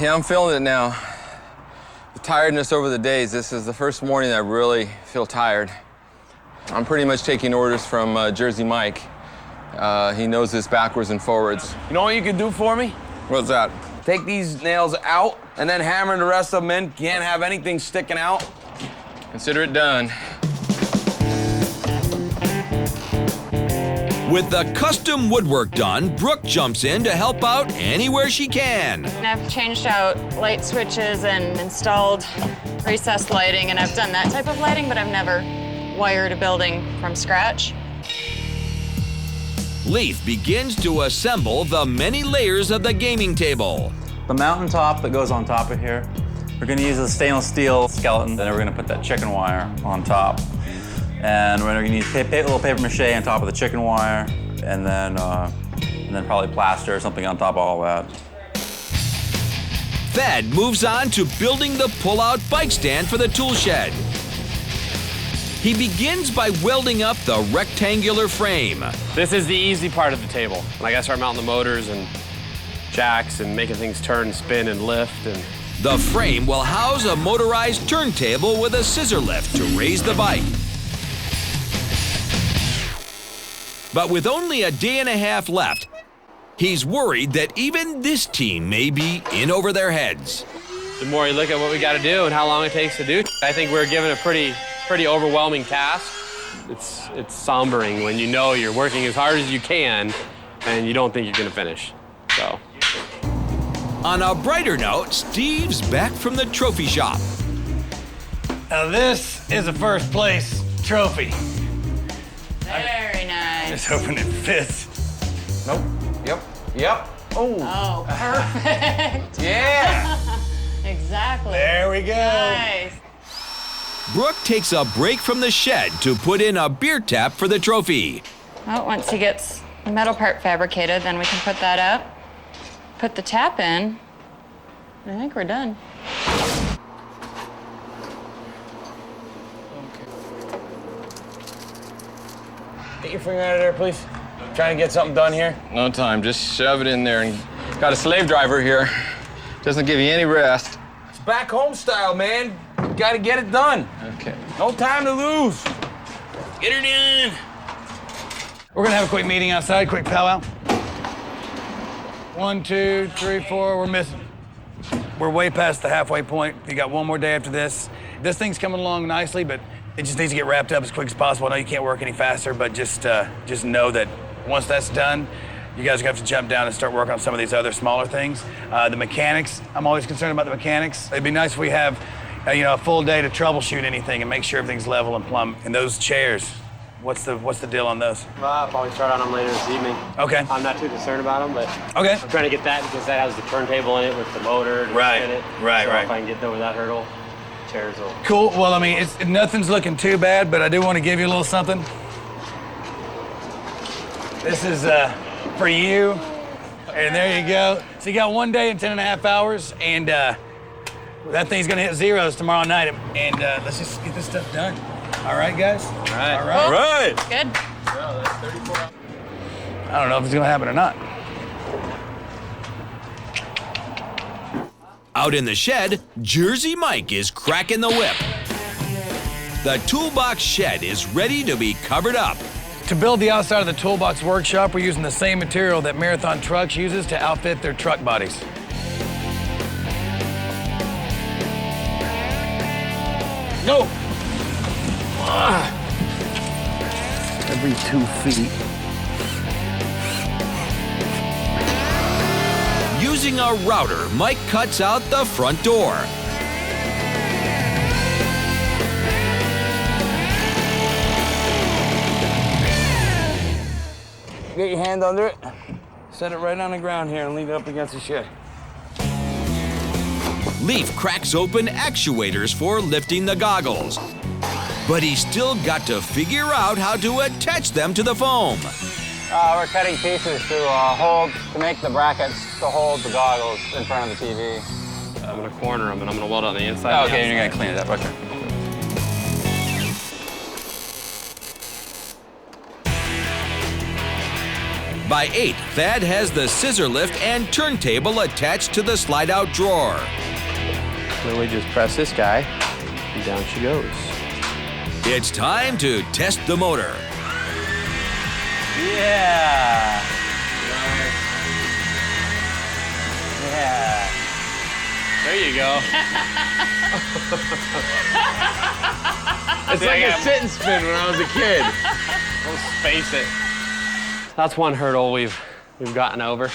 Yeah, I'm feeling it now. The tiredness over the days. This is the first morning that I really feel tired. I'm pretty much taking orders from Jersey Mike. He knows this backwards and forwards. You know what you can do for me? What's that? Take these nails out and then hammer the rest of them in. Can't have anything sticking out. Consider it done. With the custom woodwork done, Brooke jumps in to help out anywhere she can. I've changed out light switches and installed recessed lighting, and I've done that type of lighting, but I've never wired a building from scratch. Leaf begins to assemble the many layers of the gaming table. The mountaintop that goes on top of here, we're gonna use a stainless steel skeleton, then we're gonna put that chicken wire on top. And we're gonna use a little paper mache on top of the chicken wire, and then probably plaster or something on top of all that. Thad moves on to building the pull-out bike stand for the tool shed. He begins by welding up the rectangular frame. This is the easy part of the table. Like I start mounting the motors and jacks and making things turn and spin and lift. And the frame will house a motorized turntable with a scissor lift to raise the bike. But with only a day and a half left, he's worried that even this team may be in over their heads. the more you look at what we got to do and how long it takes to do, I think we're given a pretty overwhelming task. It's sombering when you know you're working as hard as you can and you don't think you're going to finish. So. On a brighter note, Steve's back from the trophy shop. Now this is a first place trophy. Very nice. Just hoping it fits. Nope. Yep. Oh, perfect. Yeah. Exactly. There we go. Nice. Brooke takes a break from the shed to put in a beer tap for the trophy. Well, once he gets the metal part fabricated, then we can put that up, put the tap in. I think we're done. Get your finger out of there, please. Trying to get something done here. No time, just shove it in there. And got a slave driver here. Doesn't give you any rest. It's back home style, man. Got to get it done. Okay. No time to lose. Get her done. We're gonna have a quick meeting outside, quick powwow. 1, 2, 3, 4, we're missing. We're way past the halfway point. You got one more day after this. This thing's coming along nicely, but it just needs to get wrapped up as quick as possible. I know you can't work any faster, but just know that once that's done, you guys are gonna have to jump down and start working on some of these other smaller things. The mechanics, I'm always concerned about the mechanics. It'd be nice if we have a full day to troubleshoot anything and make sure everything's level and plumb. And those chairs, what's the deal on those? I'll probably start on them later this evening. Okay. I'm not too concerned about them, but Okay. I'm trying to get that because that has the turntable in it with the motor to Right, spin it. right, so right. if I can get over that hurdle, chairs will. Cool. Well, I mean, nothing's looking too bad, but I do want to give you a little something. This is for you. And there you go. So you got 1 day and 10.5 hours, and that thing's gonna hit zeros tomorrow night. And let's just get this stuff done. All right, guys? All right. All right. All right. Good. I don't know if it's gonna happen or not. Out in the shed, Jersey Mike is cracking the whip. The toolbox shed is ready to be covered up. To build the outside of the toolbox workshop, we're using the same material that Marathon Trucks uses to outfit their truck bodies. Go! Every 2 feet. Using a router, Mike cuts out the front door. Get your hand under it. Set it right on the ground here and leave it up against the shed. Leaf cracks open actuators for lifting the goggles. But he's still got to figure out how to attach them to the foam. We're cutting pieces to make the brackets to hold the goggles in front of the TV. I'm gonna corner them and I'm gonna weld it on the inside. Okay, and you're gonna clean it up, okay. By 8, Thad has the scissor lift and turntable attached to the slide-out drawer. Then we just press this guy, and down she goes. It's time to test the motor. Yeah. Yeah. There you go. It's like a sit and spin when I was a kid. Let's face it. That's one hurdle we've gotten over.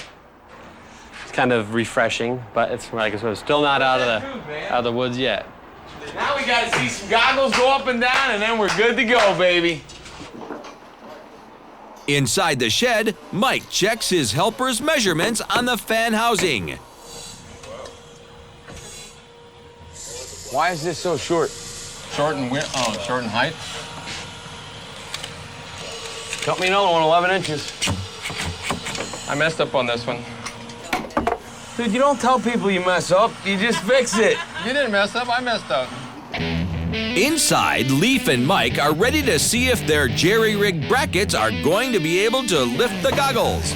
It's kind of refreshing, but it's like I said, still not out of the woods yet. Now we gotta see some goggles go up and down, and then we're good to go, baby. Inside the shed, Mike checks his helper's measurements on the fan housing. Why is this so short? Short in height. Cut me another one, 11 inches. I messed up on this one. Dude, you don't tell people you mess up, you just fix it. You didn't mess up, I messed up. Inside, Leaf and Mike are ready to see if their jerry-rigged brackets are going to be able to lift the goggles.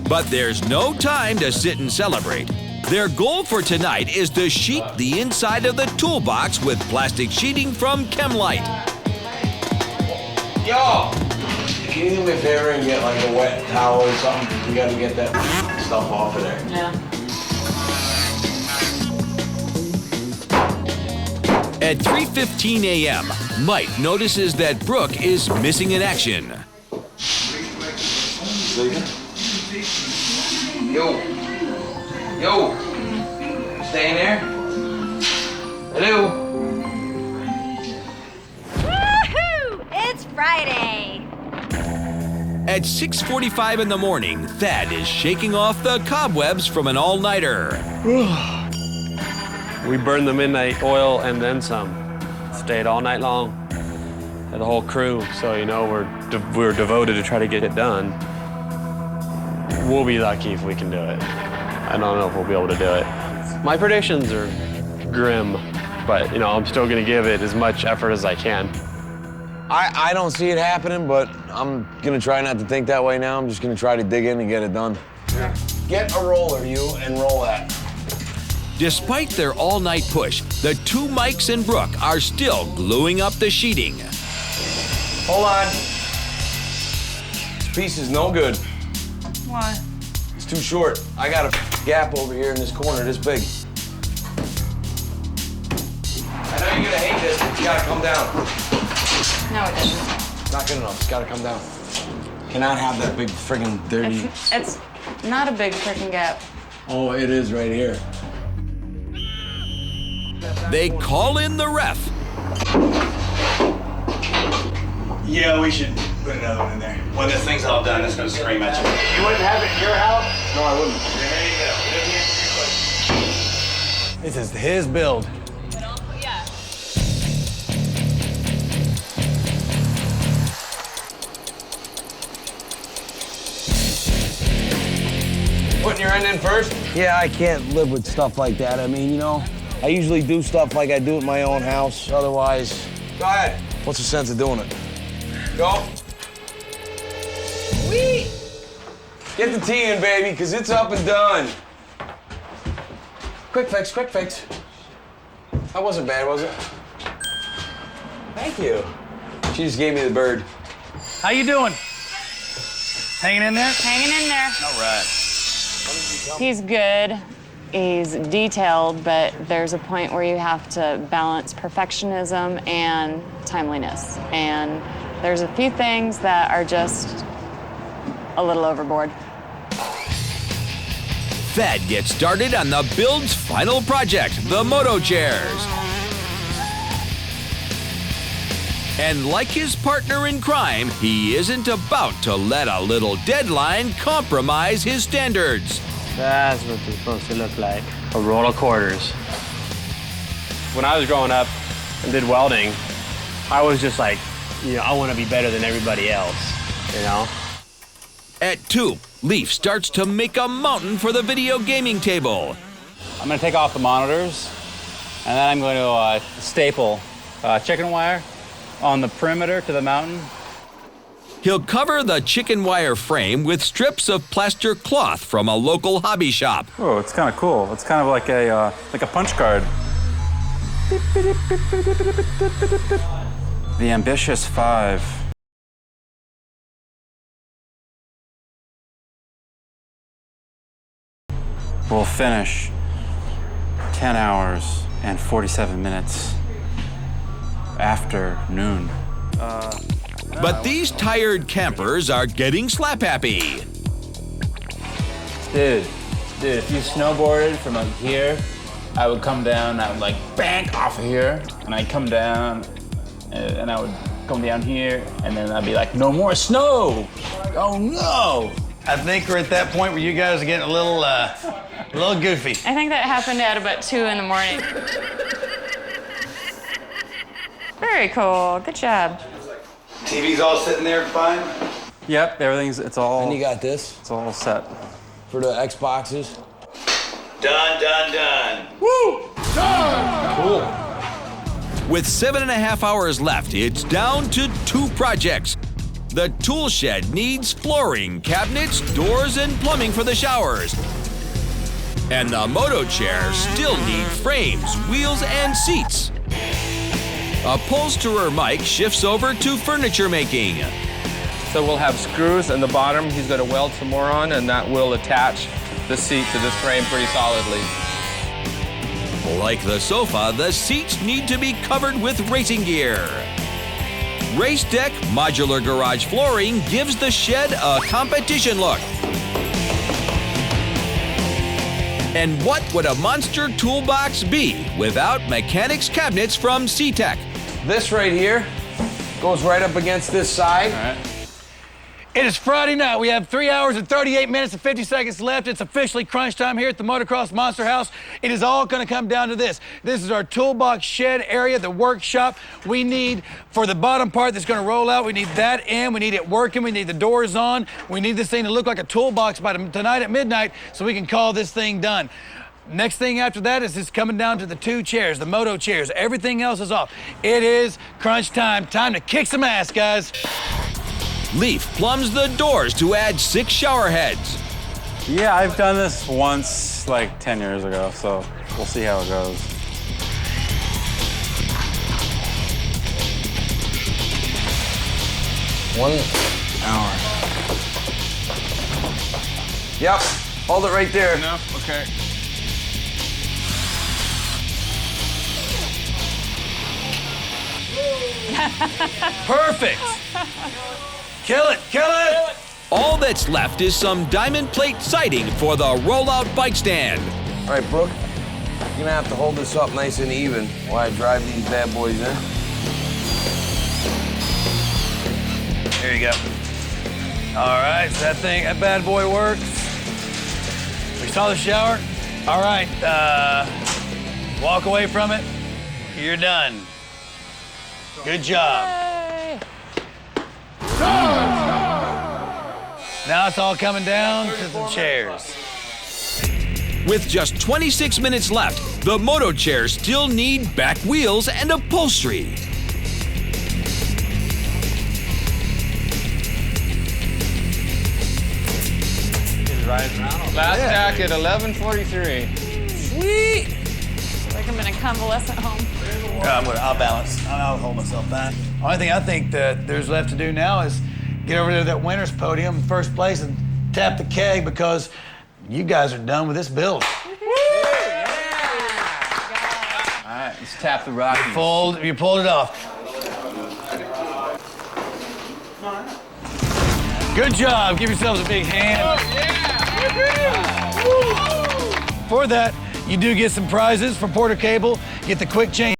But there's no time to sit and celebrate. Their goal for tonight is to sheet the inside of the toolbox with plastic sheeting from Chemlite. Yo! Can you do me a favor and get like a wet towel or something? We gotta get that stuff off of there. Yeah. At 3:15 a.m., Mike notices that Brooke is missing in action. Sleeping? Yo. Yo. Staying there? Hello. Woohoo! It's Friday. At 6:45 in the morning, Thad is shaking off the cobwebs from an all-nighter. We burned the midnight oil and then some. Stayed all night long. Had the whole crew, so you know we're devoted to try to get it done. We'll be lucky if we can do it. I don't know if we'll be able to do it. My predictions are grim, but you know I'm still gonna give it as much effort as I can. I don't see it happening, but I'm gonna try not to think that way now. I'm just gonna try to dig in and get it done. Get a roller, you, and roll that. Despite their all-night push, the two Mikes and Brooke are still gluing up the sheeting. Hold on. This piece is no good. Why? It's too short. I got a gap over here in this corner this big. I know you're gonna hate this, but it's gotta come down. No, it doesn't. It's not good enough. It's gotta come down. Cannot have that big friggin' dirty. It's not a big freaking gap. Oh, it is right here. They call in the ref. Yeah, we should put another one in there. When this thing's all done, it's gonna scream at you. You wouldn't have it in your house? No, I wouldn't. There you go. This is his build. Putting your end in first? Yeah, I can't live with stuff like that. I mean, you know, I usually do stuff like I do at my own house. Otherwise, go ahead. What's the sense of doing it? Go. Whee! Get the tea in, baby, because it's up and done. Quick fix, quick fix. That wasn't bad, was it? Thank you. She just gave me the bird. How you doing? Hanging in there? Hanging in there. All right. He's good. He's detailed, but there's a point where you have to balance perfectionism and timeliness. And there's a few things that are just a little overboard. Thad gets started on the build's final project, the moto chairs. And like his partner in crime, he isn't about to let a little deadline compromise his standards. That's what it's supposed to look like. A roll of quarters. When I was growing up and did welding, I was just like, I want to be better than everybody else, At 2, Leaf starts to make a mountain for the video gaming table. I'm gonna take off the monitors, and then I'm going to staple chicken wire on the perimeter to the mountain. He'll cover the chicken wire frame with strips of plaster cloth from a local hobby shop. Oh, it's kind of cool. It's kind of like a punch card. The ambitious 5. We'll finish 10 hours and 47 minutes after noon. But these tired campers are getting slap happy. Dude, if you snowboarded from up here, I would come down, I would like bank off of here, and I'd come down, and I would come down here, and then I'd be like, no more snow! Oh no! I think we're at that point where you guys are getting a little goofy. I think that happened at about 2 in the morning. Very cool. Good job. TV's all sitting there fine? Yep, it's all. And you got this It's all set. for the Xboxes. Done. Woo! Cool. With 7.5 hours left, it's down to 2 projects. The tool shed needs flooring, cabinets, doors, and plumbing for the showers. And the moto chairs still need frames, wheels, and seats. Upholsterer Mike shifts over to furniture making. So we'll have screws in the bottom he's going to weld some more on, and that will attach the seat to this frame pretty solidly. Like the sofa, the seats need to be covered with racing gear. Race Deck modular garage flooring gives the shed a competition look. And what would a monster toolbox be without mechanics cabinets from C-Tech? This right here goes right up against this side. All right. It is Friday night. We have 3 hours and 38 minutes and 50 seconds left. It's officially crunch time here at the Motocross Monster House. It is all going to come down to this. This is our toolbox shed area, the workshop. We need, for the bottom part that's going to roll out, we need that in. We need it working. We need the doors on. We need this thing to look like a toolbox by tonight at midnight so we can call this thing done. Next thing after that is just coming down to the 2 chairs, the moto chairs. Everything else is off. It is crunch time. Time to kick some ass, guys. Leaf plumbs the doors to add 6 shower heads. Yeah, I've done this once, like 10 years ago, so we'll see how it goes. One hour. Yep. Hold it right there. Enough? Okay. Perfect. Kill it, kill it. All that's left is some diamond plate siding for the rollout bike stand. All right, Brooke, you're gonna have to hold this up nice and even while I drive these bad boys in. There you go. All right, so that bad boy works. We saw the shower. All right, walk away from it. You're done. Good job. Yay. Now it's all coming down to the chairs. With just 26 minutes left, the moto chairs still need back wheels and upholstery. Last tack at 11:43. Sweet. Like I'm in a convalescent home. I'll balance. I'll hold myself back. Only thing I think that there's left to do now is get over to that winner's podium, first place, and tap the keg because you guys are done with this build. All right, let's tap the Rockies. You pulled it off. Good job. Give yourselves a big hand. Oh, yeah! For that, you do get some prizes from Porter Cable. Get the quick chain